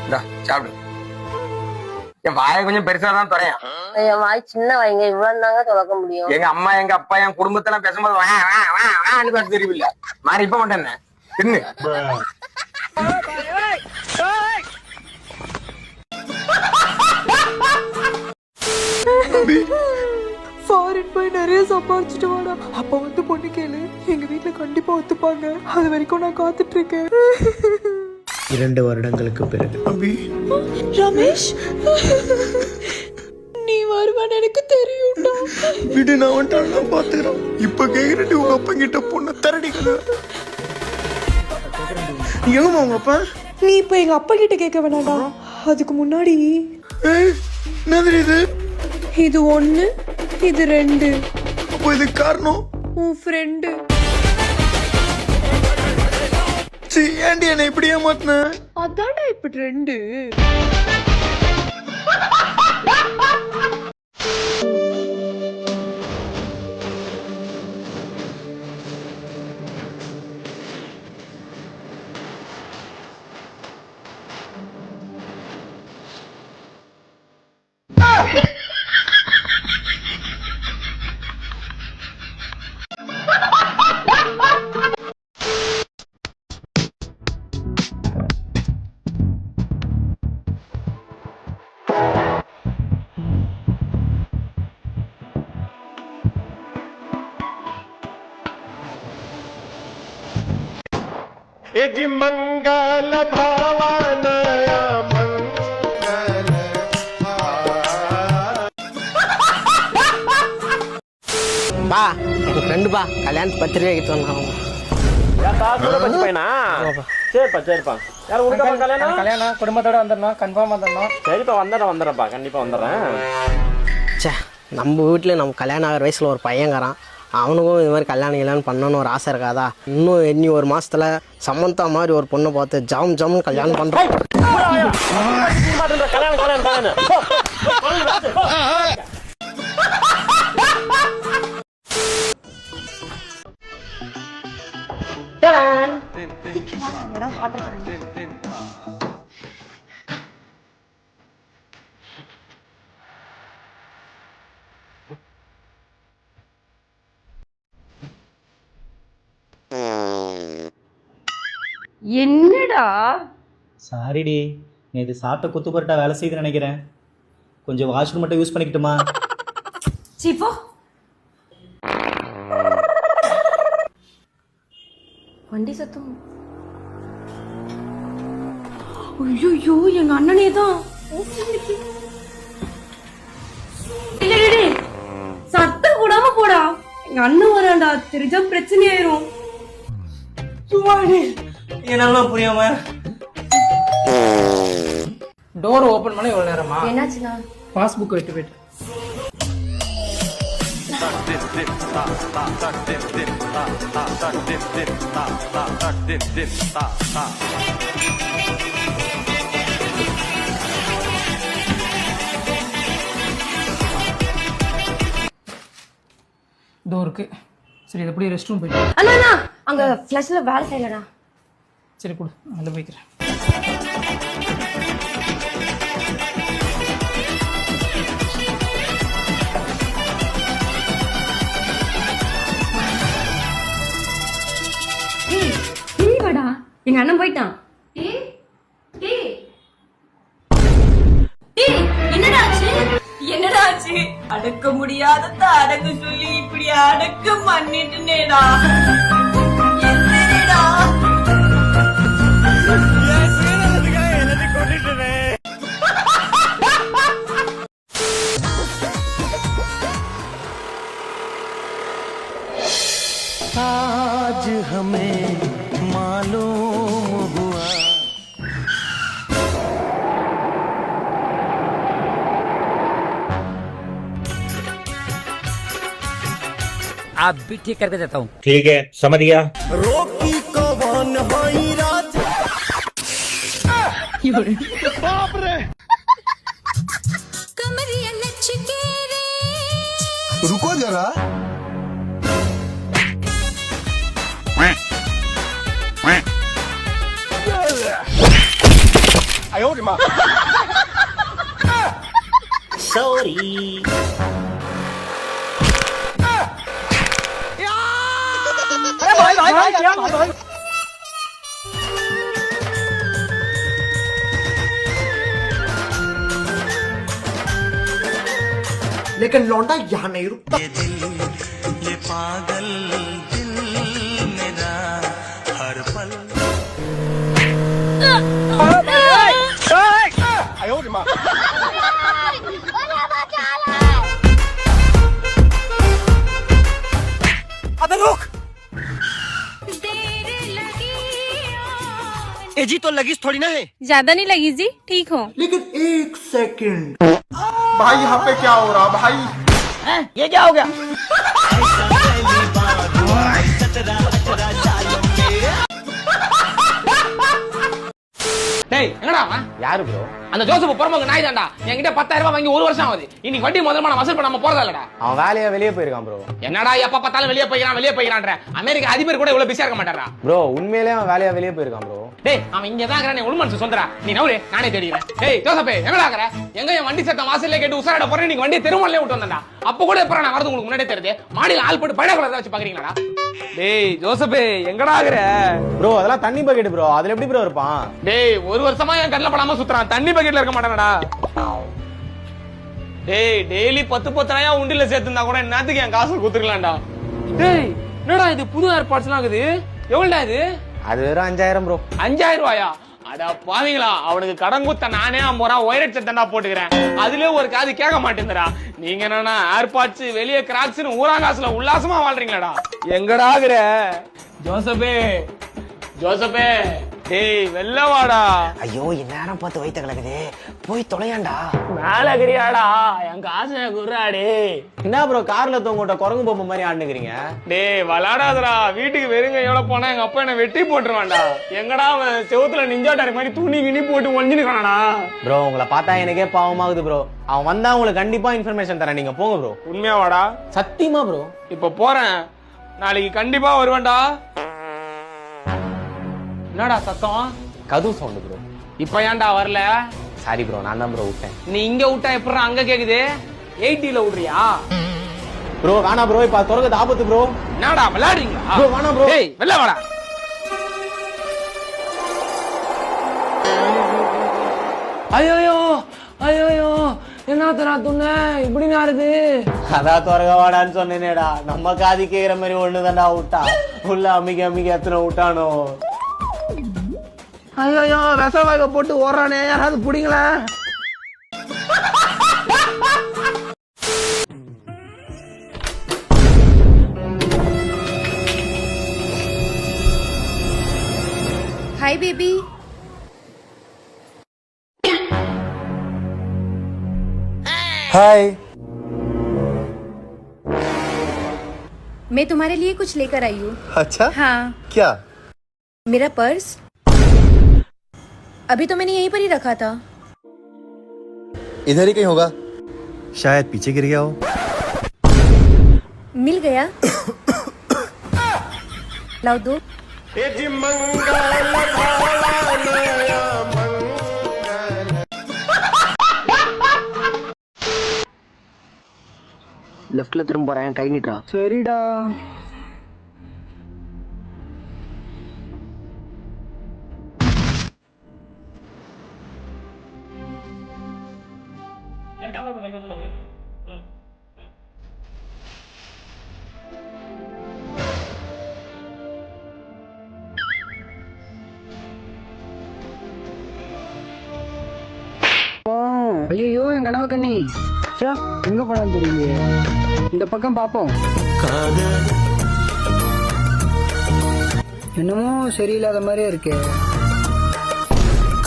இந்தா சாப்பிடு. என் வாயை கொஞ்சம் பெருசா தான் துறையா. என் வாய் சின்ன வாய்ங்க, இவ்வளவு தாங்க துறக்க முடியும். எங்க அம்மா எங்க அப்பா என் குடும்பத்தெல்லாம் பேசும்போது பேச தெரியல. மாறி இப்ப மாட்டேன் தின்னு. ஃபாரின் போய் நிறைய சம்பாதிச்சுட்டு வாடா. அப்ப வந்து பொண்ணு கேளு, எங்க வீட்டுல கண்டிப்பா ஒத்துப்பாங்க. அது வரைக்கும் நான் காத்துட்டு இருக்கேன். 2 வருடங்களுக்கு பிறகு. ரமேஷ், நீ வருவான்னு எனக்கு தெரியும்டா. விடு, நான் வந்துட்டான் பாத்துக்கிறேன். இப்ப கேக்குறேன் உங்க அப்பா கிட்ட பொண்ணு தரடிக்கல. எங்கம்மா உங்க அப்பா? நீ இப்ப எங்க அப்பா கிட்ட கேட்க வேணாம்டா. அதுக்கு முன்னாடி என்ன இது? இது 1, இது 2. அப்போ இது காரணம் உன் ஃப்ரெண்டு. ஏன்டி என்ன இப்படி ஏமாத்தின? அதான்டா இப்ப 2. मंगल भावनया मंगल பா என் ஃப்ரெண்டுப்பா கல்யாணத்து பத்திரிக்கை வைக்க சொன்னாங்க. சரிப்பா சரிப்பா. யார் உனக்கு கல்யாணம்? கல்யாணம் குடும்பத்தோட வந்துடணும், கன்ஃபார்ம் வந்துடணும். சரிப்பா வந்துடுறேன்ப்பா, கண்டிப்பா வந்துடுறேன். சே, நம்ம வீட்டில் நம்ம கல்யாணம் ஆகிற வயசில் ஒரு பையங்கிறான். அவனுக்கும் இது மாதிரி கல்யாணம் பண்ணணும்னு ஒரு ஆசை இருக்காதா? இன்னும் இன்னி ஒரு மாசத்துல சமந்தா மாதிரி ஒரு பொண்ணை பார்த்து ஜம்னு கல்யாணம் பண்றோம். என்னடா? சாரிடி, நேற்று சாப்பிட்ட குத்து பரோட்டா வேலை செய்து நினைக்கிறேன். கொஞ்சம் வாஷ்ரூம் மட்டும் யூஸ் பண்ணிக்கிட்டுமா? சீப்போ. வண்டி சத்தம். ஐயோ, எங்க அண்ணனே தான். சத்தம் கூடாம போடா. எங்க அண்ணன் வராண்டா, தெரிஞ்சா பிரச்சனை ஆயிரும். என்னெல்லாம் புரியாம டோர் ஓபன் பண்ண இவ்வளவு நேரமா? என்னாச்சுண்ணா? பாஸ்புக் விட்டு போயிட்டு. டோருக்கு சரி, இது எப்படி ரெஸ்ட் ரூம் போயிட்டு. அண்ணா அங்க ஃபிளஷ்ல வேலை செய்யலடா. சரி கொடு, அங்க போய்க்கிறேன். வாடா, எங்க அண்ணன் போயிட்டான். என்னடா ஆச்சு? அடக்க முடியாத அடக்க சொல்லி இப்படி அடக்க பண்ணிட்டுனேடா. என்னடா आज हमें मालूम हुआ। आप भी ठीक करके देता हूँ। ठीक है, समझ गया। रोकी कौन होई रात? बाप रे। रुको जरा। சாரி. लेकिन लौंडा यहाँ नहीं रुकता. अबे रुक. ए जी तो लगीज थोड़ी ना है. ज्यादा नहीं लगी जी, ठीक हो. लेकिन एक सेकंड भाई, यहाँ पे क्या हो रहा भाई? ये क्या हो गया? டேய் எங்கடா அவன்? யாரு ப்ரோ? அந்த ஜோசப் புறம்போக்கு நாய் தான்டா. என்கிட்ட 10,000 ரூபாய் வாங்கி 1 வருஷம் ஆகுது. இன்னைக்கு வட்டி முதல்ல நான் வசூல் பண்ணாம போறதா இல்லடா. அவன் வேலையா வெளியே போயிருக்கான் ப்ரோ. என்னடா எப்ப பார்த்தாலும் வெளியே போய்க்கிறான்ற. அமெரிக்கா அதிபர் கூட இவ்வளவு பிஸியா இருக்க மாட்டாரா? ப்ரோ உண்மையிலேயே அவன் வேலையா வெளியே போயிருக்கான் ப்ரோ. டேய் அவன் இங்க தான் இருக்கறானே, உள் மனசு சொந்தரா. நீ நவுரே, நானே தேடிறேன். டேய் ஜோசப்பே எங்கடா இருக்கற? எங்க என் வண்டி சத்தம் வாசல்ல கேட்டு உசாரட போறேன். நீங்க வண்டியை தெருமல்லே விட்டு வந்தடா. அப்ப கூட எப்பற நான் வரது உங்களுக்கு முன்னாடியே தெரியுது. மாடியில ஆள் போட்டு பைனாகுலர் தான் வச்சு பாக்குறீங்களாடா? டேய் ஜோசப்பே எங்கடா இருக்கற? ப்ரோ அதெல்லாம் தண்ணி பக்கெட் ப்ரோ. அதுல எப்படி ப்ரோ இருப்பான்? டேய் ஒரு வருஷமா என் கண்ணுல படாம சுத்துறான். தண்ணி பக்கெட்ல இருக்க மாட்டானடா. டேய் டெய்லி 10 உண்டில சேர்த்துந்தா கூட என்னத்துக்கு என் காசு குத்துக்கலாம்டா. டேய் என்னடா இது புது ஏர்பாட்ஸ்லாம் இருக்குது? எவ்வளவுடா இது? அது வெறும் 5000 ப்ரோ. 5000 ரூபாயா? அட பாவீங்களா, அவனுக்கு கடன் குத்த நானே 50 ரூபா ஒயரட் செட் தான்டா போட்டுக்கிறேன். அதுலயே ஒரு காது கேட்க மாட்டேங்குதுடா. நீங்க என்னன்னா ஏர்பாட்ஸ் வெளியே கிராக்ஸ்னு ஊராங்காசுல உல்லாசமா வாழ்றீங்களாடா. எங்கடா இருக்கற ஜோசப்பே? ஜோசப்பே டேய் வெள்ள வாடா. ஐயோ இந்நேரம் பார்த்து வயிற்று கிடக்குது, போய் தொலையாண்டா. மேல கிரியாடா, என் காசை குர்ராடே. என்ன ப்ரோ கார்ல தூங்கிட்ட குரங்கு பொம்மை மாதிரி ஆடுனுக்கிறீங்க? டேய் விளாடாதடா. வீட்டுக்கு வெறுங்கையோட போனா எங்க அப்பா என்ன வெட்டி போட்டுருவான்டா. எங்கடா அவன் செவுத்துல நிஞ்சாட்டாரு மாதிரி துணி கிணி போட்டு ஒஞ்சினுக்கானா? ப்ரோ உங்களை பார்த்தா எனக்கே பாவமாகுது ப்ரோ. அவன் வந்தா உங்களுக்கு கண்டிப்பா இன்ஃபர்மேஷன் தரேன், நீங்க போங்க ப்ரோ. உண்மையா வாடா? சத்தியமா ப்ரோ. இப்ப போறேன், நாளைக்கு கண்டிப்பா வருவேன்டா. என்னடா சத்தம்? கது சவுண்ட் ப்ரோ. இப்ப ஏன்டா வரல? சாரி ப்ரோ, நான் தான் ப்ரோ விட்டேன். நீ இங்க விட்டா எப்படா அங்க கேக்குது? 80ல விடுறியா? ப்ரோ வேணா ப்ரோ, இப்ப தொடர்ந்து ஆபத்து ப்ரோ. என்னடா விளையாடுறீங்களா? ப்ரோ வேணா ப்ரோ. டேய் வெளில வாடா. ஐயோ ஐயோ என்னத்தடா துண்ண இப்படி நாருது? அதான் துறக வாடான்னு சொன்னேனேடா. நம்ம காதி கேக்குற மாதிரி ஒண்ணுதான்டா விட்டா. உள்ள அமிக்க எத்தனை விட்டானோ. ஐயோ விஷவாக போட்டு ஓடுறானே, யாராவது புடிங்களா? Hi baby. हाय. मैं तुम्हारे लिए कुछ लेकर आई हूँ. अच्छा हाँ. क्या? मेरा पर्स अभी तो मैंने यहीं पर ही रखा था. इधर ही कहीं होगा, शायद पीछे गिर गया हो. मिल गया. लाओ दो. லெஃப்ட்ல திரும்ப போறேன், கை நீட்டா. சரிடா. ஐயோ என் கனவு கண்ணி எங்க போனான்னு தெரியல. இந்த பக்கம் பாப்போம். என்னமோ சரியில்லாத மாதிரியே இருக்கு.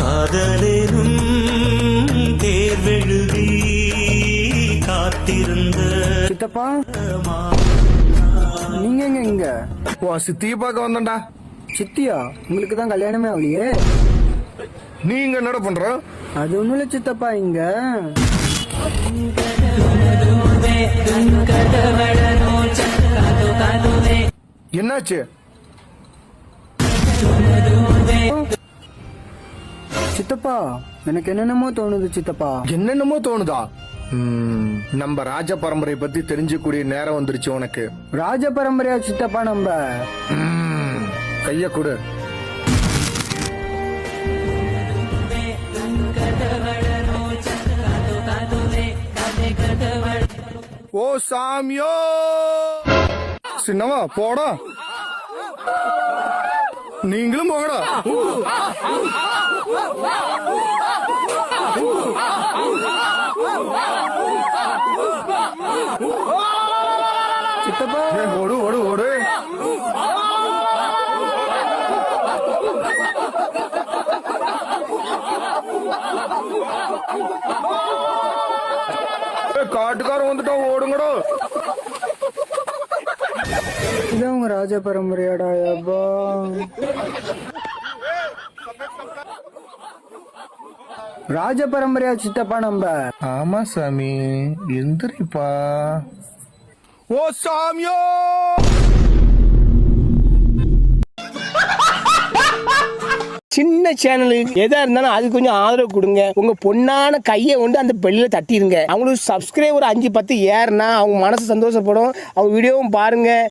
காதலேனும் தேர்வெழுதி காத்திருந்த சித்தப்பா நீங்க எங்க இங்க? சித்தியை பார்க்க வந்தேன்டா. சித்தியா? உங்களுக்கு தான் கல்யாணமே ஆகலையே. நீங்க என்னடா பண்ற? அது ஒண்ணும் இல்ல சித்தப்பா, இங்க என்னாச்சு? சித்தப்பா எனக்கு என்னென்னமோ தோணுது சித்தப்பா. என்னென்னமோ தோணுதா? நம்ம ராஜ பரம்பரை பத்தி தெரிஞ்சுக்கூடிய நேரம் வந்துருச்சு உனக்கு. ராஜ பரம்பரையா சித்தப்பா நம்ம? கைய கொடு. ஓ சாமியோ சின்னவா போடா, நீங்களும் போகடா. சித்தப்பா ஓடு ஓடு ஓடு. காட்டுக்காரன் வந்துட்டோம், ஓடுங்கடோ. இதான் உங்க ராஜ பரம்பரையாடா? அப்பா ராஜ பரம்பரையா சித்தப்பா நம்ம? ஆமா சாமி, எந்திரிப்பா. ஓ சாமியோ. சின்ன சேனலுக்கு எதா இருந்தாலும் அது கொஞ்சம் ஆதரவு கொடுங்க. உங்க பொண்ணான கையை கொண்டு அந்த பெல்லில தட்டிடுங்க. அவங்களுக்கு சப்ஸ்கிரைபர் 5-10 ஏறுனா அவங்க மனசு சந்தோஷப்படும். அவங்க வீடியோவும் பாருங்க.